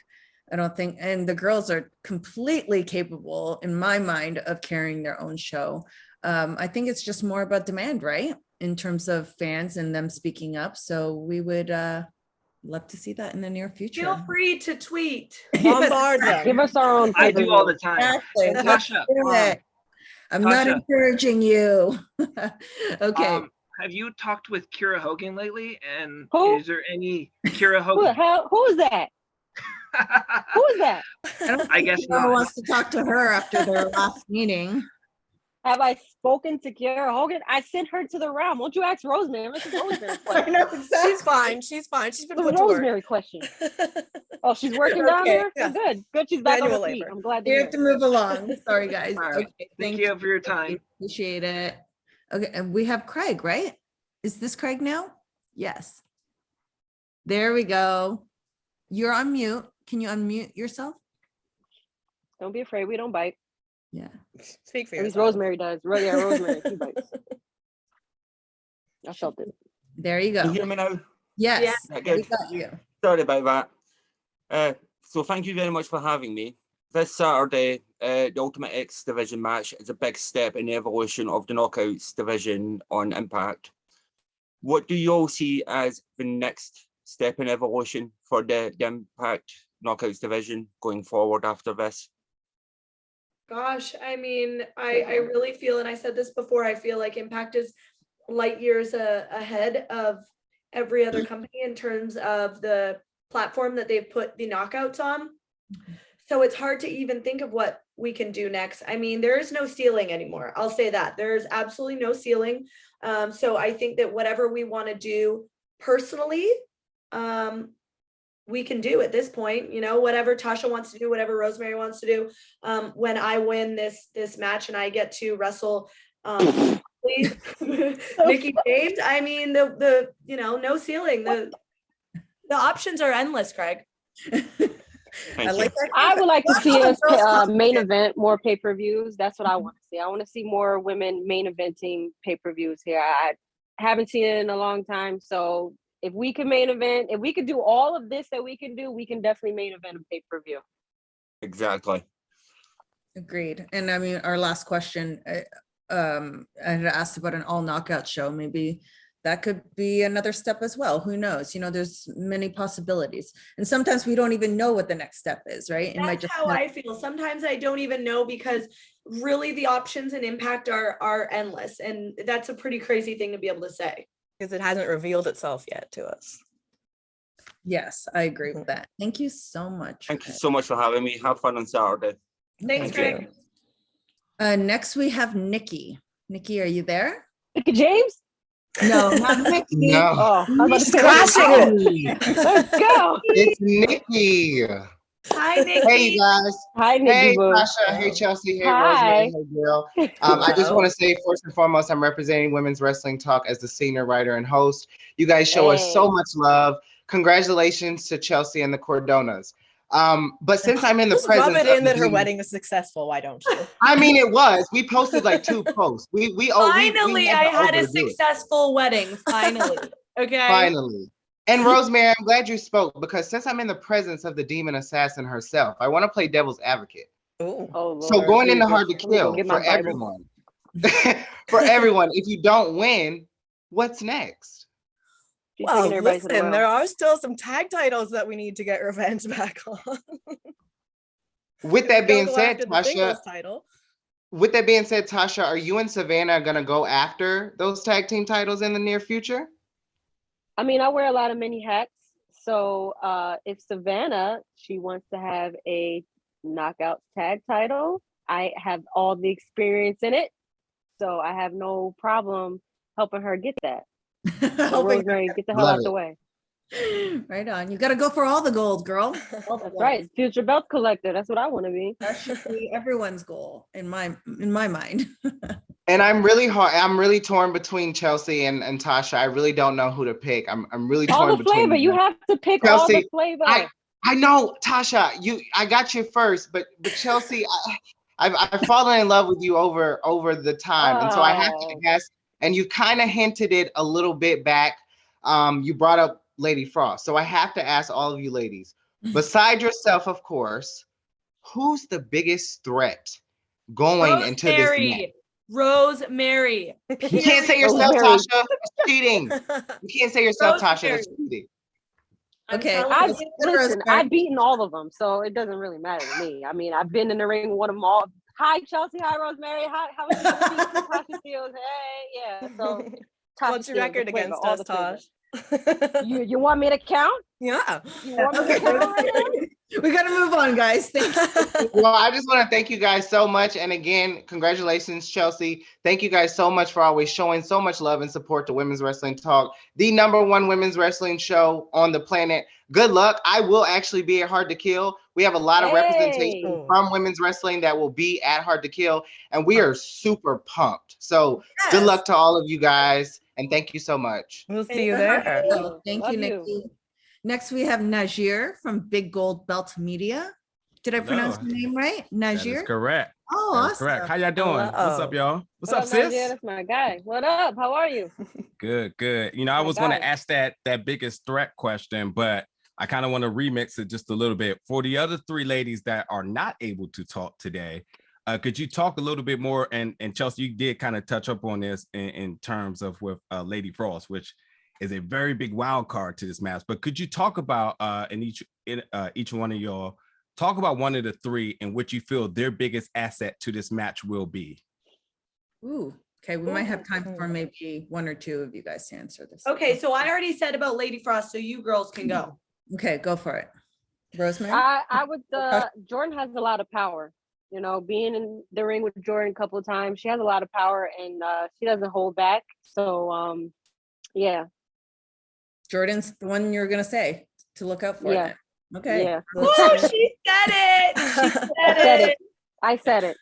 I don't think, and the girls are completely capable, in my mind, of carrying their own show. I think it's just more about demand, right? In terms of fans and them speaking up. So we would love to see that in the near future. Feel free to tweet. Bombard them. Give us our own. I do all the time. Exactly. Tasha, I'm not Tasha. encouraging you. Okay. Have you talked with Kira Hogan lately? And Who? is there any Kira Hogan? Who is that? Who is that? I guess Whoever not. wants to talk to her after their last meeting. Have I spoken to Kiara Hogan? I sent her to the realm. Won't you ask Rosemary? That's a Rosemary question. She's fine. She's fine. She's been It's a put to work. Rosemary question. Oh, she's working down Okay, there? yeah. Good. Good. She's back on Manual her feet. labor. I'm glad to We hear have to it. move along. Sorry, guys. All right. Okay. Thank you for your time. Appreciate it. Okay. And we have Craig, right? Is this Craig now? Yes. There we go. You're on mute. Can you unmute yourself? Don't be afraid. We don't bite. Yeah. Speak for At least yourself. Rosemary does. Yeah, Rosemary. She bites. I felt it. There you Can go. you hear me now? Yes, Yeah, we good. got you. Sorry about that. So thank you very much for having me. This Saturday, the Ultimate X division match is a big step in the evolution of the Knockouts division on Impact. What do you all see as the next step in evolution for the Impact Knockouts division going forward after this? Gosh, I mean, I really feel, and I said this before, I feel like Impact is light years ahead of every other company in terms of the platform that they've put the knockouts on. So it's hard to even think of what we can do next. I mean, there is no ceiling anymore. I'll say that. There's absolutely no ceiling. So I think that whatever we want to do personally, we can do at this point, you know, whatever Tasha wants to do, whatever Rosemary wants to do. When I win this match and I get to wrestle Mickie James, I mean, the you know, no ceiling. The options are endless, Craig. I like that. I would like to see us main event more pay-per-views. That's what I want to see. I want to see more women main eventing pay-per-views here. I haven't seen it in a long time. So if we can main event, if we could do all of this that we can do, we can definitely main event a pay-per-view. Exactly. Agreed. And I mean, our last question, I had asked about an all knockout show. Maybe that could be another step as well. Who knows? You know, there's many possibilities. And sometimes we don't even know what the next step is, right? It might That's just how I feel. Sometimes I don't even know because really the options in Impact are endless. And that's a pretty crazy thing to be able to say. Because it hasn't revealed itself yet to us. Yes, I agree with that. Thank you so much. Thank you so much for having me. Have fun on Saturday. Thanks, Craig. Next we have Nikki. Nikki, are you there? Mickie James? No, not Mickie. No. Oh, I'm about to say Let's go. It's Nikki. Hi, Nikki. Hey, guys. Hi, Nikki. Hey, boo. Tasha. Hey, Chelsea. Hey, Hi. Rosemary. Hey, Gail. I just want to say, first and foremost, I'm representing Women's Wrestling Talk as the senior writer and host. You guys show us so much love. Congratulations to Chelsea and the Cardonas. But since I'm in the Just rub presence it in of that her the- wedding was successful. Why don't you? I mean, it was. We posted like 2 posts. Finally, I had a overdo it. successful wedding. Finally. Okay. Finally. And Rosemary, I'm glad you spoke because since I'm in the presence of the demon assassin herself, I want to play devil's advocate. Ooh. Oh, Lord, So going into Jesus. Hard to Let me go Kill get for my Bible. everyone, for everyone, if you don't win, what's next? She's Well, taking everybody to the listen, well. there are still some tag titles that we need to get revenge back on. With that being Go said, after the singles Tasha, title. with that being said, Tasha, are you and Savannah gonna go after those tag team titles in the near future? I mean, I wear a lot of many hats. So if Savannah, she wants to have a knockout tag title, I have all the experience in it. So I have no problem helping her get that. So Rosemary, get the hell out the way. Right on. You got to go for all the gold, girl. That's right. Future belt collector. That's what I want to be. That should be everyone's goal in my mind. And I'm really torn between Chelsea and Tasha. I really don't know who to pick. I'm really torn All the between flavor. You them. have to pick all the Chelsea, flavor. I know, Tasha, I got you first, but Chelsea, I've fallen in love with you over the time. And so I have to ask, and you kind of hinted it a little bit back. You brought up Lady Frost. So I have to ask all of you ladies, beside yourself, of course, who's the biggest threat going into this match? Rosemary. You can't say yourself, Rosemary. Tasha. It's cheating. You can't say yourself, Tasha. That's cheating. Okay. Listen, I've beaten all of them, so it doesn't really matter to me. I mean, I've been in the ring with them all. Hi, Chelsea. Hi, Rosemary. How is Tasha Steelz? Hey, yeah. So, Tasha What's your Steelz, record the flavor, against all us, the flavor. Tosh? You want me to count? Yeah. You want me to count right now? We got to move on, guys. Thanks. Well, I just want to thank you guys so much. And again, congratulations, Chelsea. Thank you guys so much for always showing so much love and support to Women's Wrestling Talk, the #1 women's wrestling show on the planet. Good luck. I will actually be at Hard to Kill. We have a lot of representation from women's wrestling that will be at Hard to Kill, and we are super pumped. So good luck to all of you guys, and thank you so much. We'll see you there. Thank you, Nikki. Next, we have Najir from Big Gold Belt Media. Did I pronounce your name right? That is Najir? correct. Oh, That is awesome. correct. How y'all doing? What's up, y'all? What's up, sis? Najir? That's my guy. What up? How are you? Good, good. You know, I My was going guy. to ask that biggest threat question, but I kind of want to remix it just a little bit. For the other three ladies that are not able to talk today, could you talk a little bit more? And Chelsea, you did kind of touch up on this in terms of with Lady Frost, which is a very big wild card to this match. But could you talk about each one of y'all, talk about one of the three and what you feel their biggest asset to this match will be? Ooh, okay. We might have time for maybe one or two of you guys to answer this. Okay, so I already said about Lady Frost, so you girls can go. Okay, go for it. Rosemary? I would. Jordynne has a lot of power. You know, being in the ring with Jordynne a couple of times, she has a lot of power, and she doesn't hold back. So, yeah. Jordynne's the one you're gonna say to look out for. Yeah. Then. Okay. Yeah. Oh, she said it. She said it. I said it.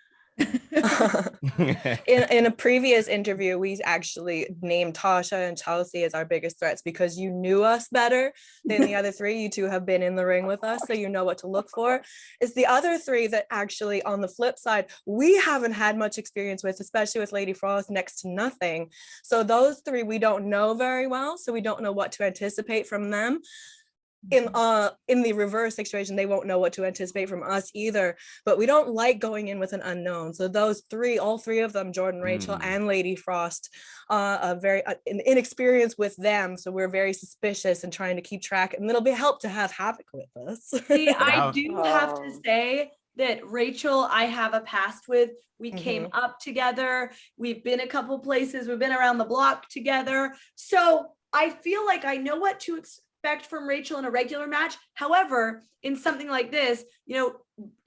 In a previous interview, we actually named Tasha and Chelsea as our biggest threats because you knew us better than the other three. You two have been in the ring with us, so you know what to look for. It's the other three that actually, on the flip side, we haven't had much experience with, especially with Lady Frost, next to nothing. So those three we don't know very well, so we don't know what to anticipate from them. In the reverse situation, they won't know what to anticipate from us either, but we don't like going in with an unknown. So those three, all three of them, Jordynne, Rachel, and Lady Frost, are very inexperienced with them. So we're very suspicious and trying to keep track, and it'll be help to have Havoc with us. See, I do have to say that Rachel, I have a past with. We came up together. We've been a couple places. We've been around the block together. So I feel like I know what to expect from Rachel in a regular match. However, in something like this, you know,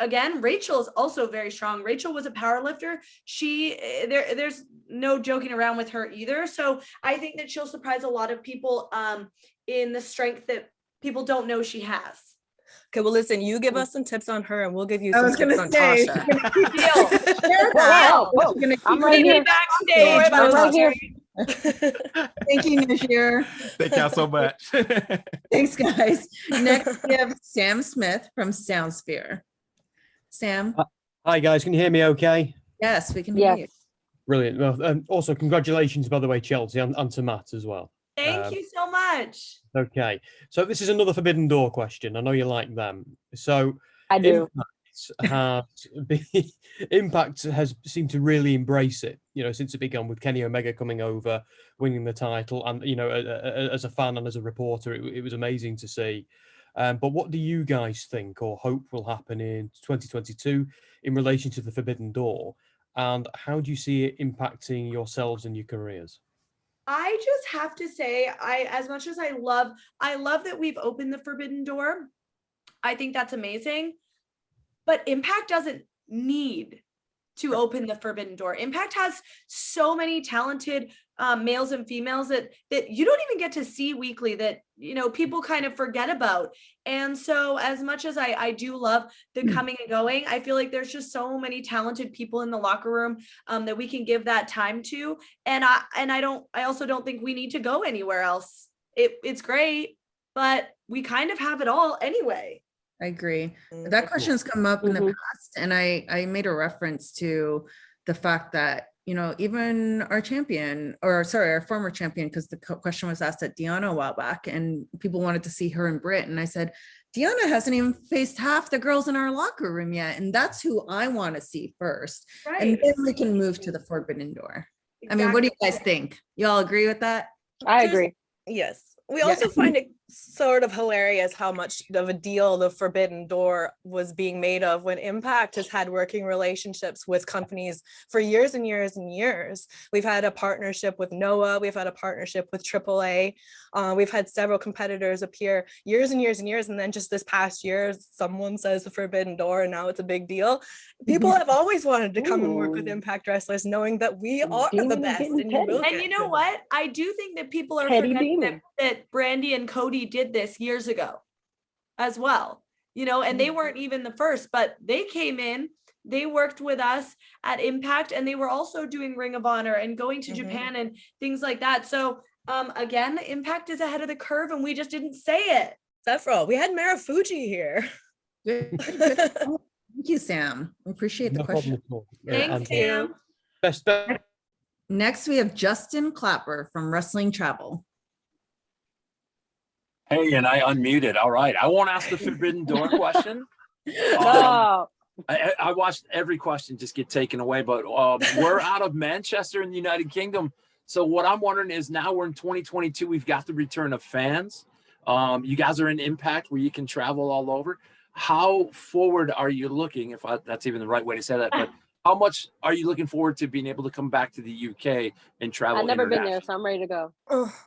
again, Rachel is also very strong. Rachel was a power lifter. There's no joking around with her either. So I think that she'll surprise a lot of people in the strength that people don't know she has. Okay, well, listen, you give us some tips on her and we'll give you I some was tips gonna on say, Tasha. I'm right here. Backstage. I'm right here. Thank you, Najir. Thank y'all so much. Thanks, guys. Next, we have Sam Smith from Soundsphere. Sam? Hi, guys. Can you hear me okay? Yes, we can hear you. Brilliant. Well, also, congratulations, by the way, Chelsea, and to Matt as well. Thank you so much. Okay. So this is another Forbidden Door question. I know you like them. So I do. Impact has seemed to really embrace it, you know, since it began with Kenny Omega coming over, winning the title. And, you know, as a fan and as a reporter, it was amazing to see. But what do you guys think or hope will happen in 2022 in relation to the Forbidden Door? And how do you see it impacting yourselves and your careers? I just have to say, as much as I love that we've opened the Forbidden Door. I think that's amazing. But Impact doesn't need to open the Forbidden Door. Impact has so many talented males and females that you don't even get to see weekly, that, you know, people kind of forget about. And so as much as I do love the coming and going, I feel like there's just so many talented people in the locker room that we can give that time to. And I also don't think we need to go anywhere else. It's great, but we kind of have it all anyway. I agree. That question's come up in the past, and I made a reference to the fact that, you know, even our former champion, because the question was asked at Deonna a while back, and people wanted to see her and Britt, and I said, Deonna hasn't even faced half the girls in our locker room yet, and that's who I want to see first. Right. And then we can move to the Forbidden Door. I mean, what do you guys think? You all agree with that? I agree. Yes. We also find it sort of hilarious how much of a deal the Forbidden Door was being made of when Impact has had working relationships with companies for years and years and years. We've had a partnership with Noah. We've had a partnership with AAA. We've had several competitors appear years and years and years. And then just this past year, someone says the Forbidden Door, and now it's a big deal. People have always wanted to come and work with Impact wrestlers, knowing that we are the best. And you know what? I do think that people are forgetting that Brandy and Cody did this years ago as well, you know, and they weren't even the first, but they came in, they worked with us at Impact, and they were also doing Ring of Honor and going to Japan and things like that. So again, Impact is ahead of the curve, and we just didn't say it. Several. We had Marufuji here. Good. Thank you, Sam. We appreciate the No problem question. at all. Thanks, Sam. Best. Next, we have Justin Clapper from Wrestling Travel. Hey, and I unmuted. All right. I won't ask the Forbidden Door question. No. I watched every question just get taken away, but we're out of Manchester in the United Kingdom. So what I'm wondering is now we're in 2022. We've got the return of fans. You guys are in Impact where you can travel all over. How forward are you looking, if that's even the right way to say that, but how much are you looking forward to being able to come back to the UK and travel? I've never been there, internationally? so I'm ready to go.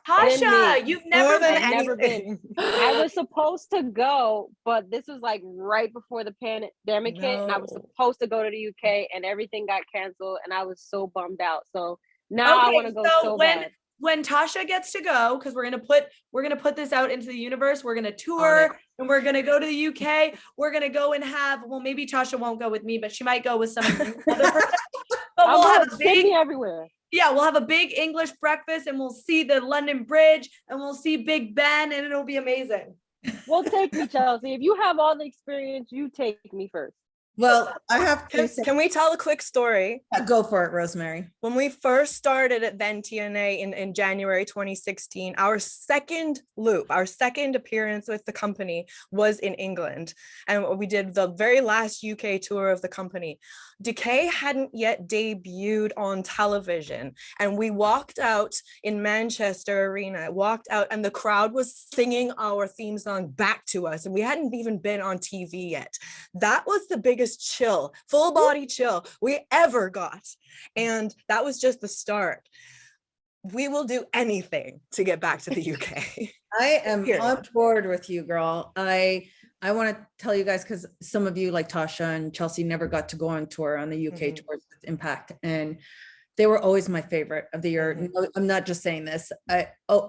Tasha, you've never been. I've never been. I was supposed to go, but this was like right before the pandemic hit, and I was supposed to go to the UK, and everything got canceled, and I was so bummed out. So now I want to go so bad. When Tasha gets to go, because we're gonna put this out into the universe. We're gonna tour and we're gonna go to the UK. We're gonna go and have, well, maybe Tasha won't go with me, but she might go with some of the other person. But we'll have a big everywhere. Yeah, we'll have a big English breakfast and we'll see the London Bridge and we'll see Big Ben and it'll be amazing. Well, take me, Chelsea. If you have all the experience, you take me first. Well, I have to say, Can we tell a quick story? Go for it, Rosemary. When we first started at Then TNA in January 2016, our second loop, our second appearance with the company was in England. And we did the very last UK tour of the company. Decay hadn't yet debuted on television. And we walked out in Manchester Arena, walked out and the crowd was singing our theme song back to us. And we hadn't even been on TV yet. That was the biggest chill, full body chill we ever got. And that was just the start. We will do anything to get back to the UK. I am on board with you, girl. I want to tell you guys, because some of you like Tasha and Chelsea never got to go on tour on the UK tours with Impact, and they were always my favorite of the year. No, I'm not just saying this.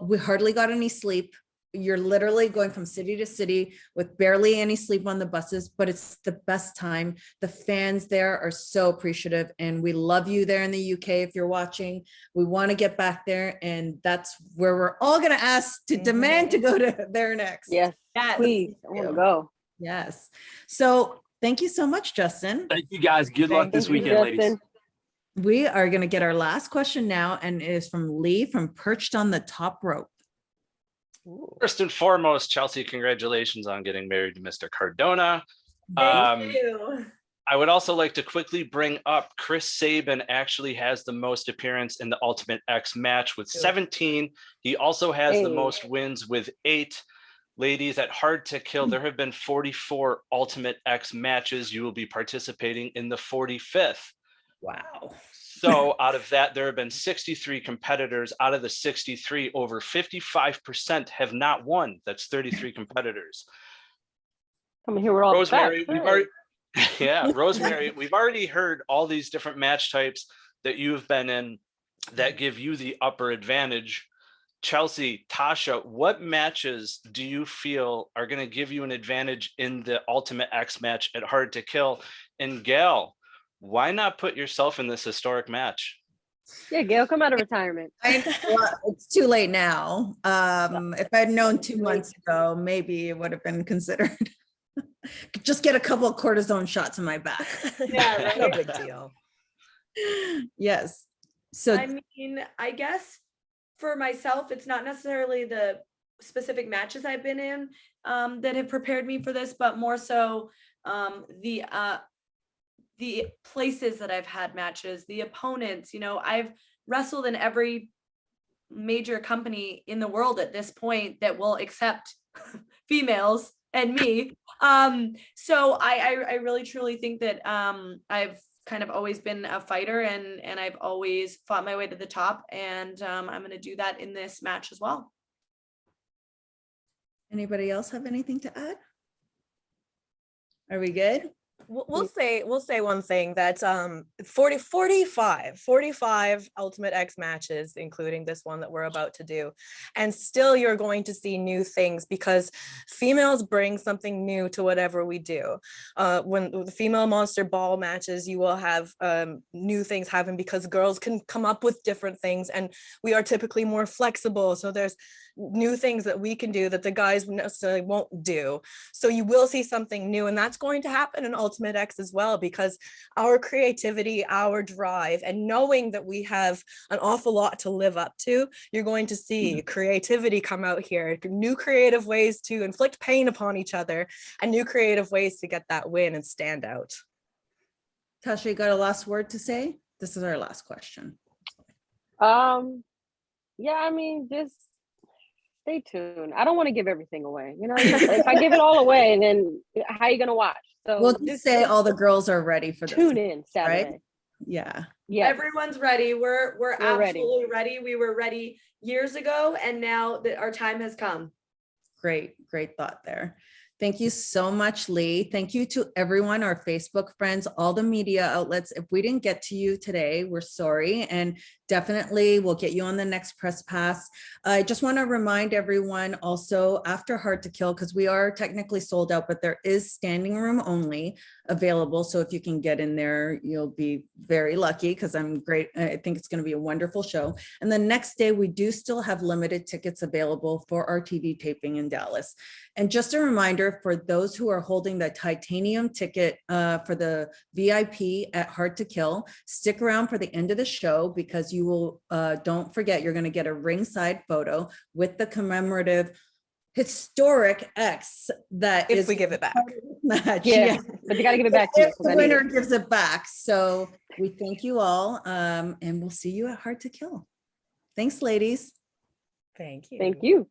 We hardly got any sleep. You're literally going from city to city with barely any sleep on the buses, but it's the best time. The fans there are so appreciative, and we love you there in the UK. If you're watching, we want to get back there, and that's where we're all going to ask to demand to go to there next. Yes, please. I want to go. Yes. So thank you so much, Justin. Thank you guys. Good luck this weekend, ladies. We are going to get our last question now, and it is from Lee from Perched on the Top Rope. First and foremost, Chelsea, congratulations on getting married to Mr. Cardona. Thank you. I would also like to quickly bring up Chris Sabin actually has the most appearance in the Ultimate X match with 17. He also has the most wins with 8. Ladies, at Hard to Kill, there have been 44 Ultimate X matches. You will be participating in the 45th. Wow. So out of that, there have been 63 competitors. Out of the 63, over 55% have not won. That's 33 competitors. Come here, we're all Rosemary, Rosemary, we've already heard all these different match types that you've been in that give you the upper advantage. Chelsea, Tasha, what matches do you feel are going to give you an advantage in the Ultimate X match at Hard to Kill? And Gail, why not put yourself in this historic match? Yeah, Gail, come out of retirement. It's too late now. If I'd known 2 months ago, maybe it would have been considered. Just get a couple of cortisone shots in my back. Yeah, right. No big deal. Yes. So I mean, I guess for myself, it's not necessarily the specific matches I've been in that have prepared me for this, but more so the places that I've had matches, the opponents. You know, I've wrestled in every major company in the world at this point that will accept females and me. So I really truly think that I've kind of always been a fighter and I've always fought my way to the top, and I'm going to do that in this match as well. anybody else have anything to add? Are we good? We'll say one thing, that 45 Ultimate X matches, including this one that we're about to do, and still you're going to see new things because females bring something new to whatever we do. When the female monster ball matches, you will have new things happen because girls can come up with different things, and we are typically more flexible, so there's new things that we can do that the guys necessarily won't do. So you will see something new, and that's going to happen in Ultimate X as well, because our creativity, our drive, and knowing that we have an awful lot to live up to, you're going to see creativity come out here, new creative ways to inflict pain upon each other, and new creative ways to get that win and stand out. Tasha, you got a last word to say? This is our last question. Yeah, I mean, just stay tuned. I don't want to give everything away. You know, if I give it all away, then how are you gonna watch? So We'll just say all the girls are ready for this. tune in Saturday. Right? Yeah. Yeah. Everyone's ready. We're absolutely ready. We were ready years ago, and now that our time has come. Great thought there. Thank you so much, Lee. Thank you to everyone, our Facebook friends, all the media outlets. If we didn't get to you today, we're sorry. And definitely we'll get you on the next press pass. I just want to remind everyone also after Hard to Kill, because we are technically sold out, but there is standing room only available. So if you can get in there, you'll be very lucky, because I think it's going to be a wonderful show. And the next day, we do still have limited tickets available for our TV taping in Dallas. And just a reminder for those who are holding the titanium ticket for the VIP at Hard to Kill, stick around for the end of the show, because you will, don't forget, you're going to get a ringside photo with the commemorative historic X that if is we give it back. Match. Yeah, but you got to give it back to me. If the winner gives it back. So we thank you all, and we'll see you at Hard to Kill. Thanks, ladies. Thank you. Thank you.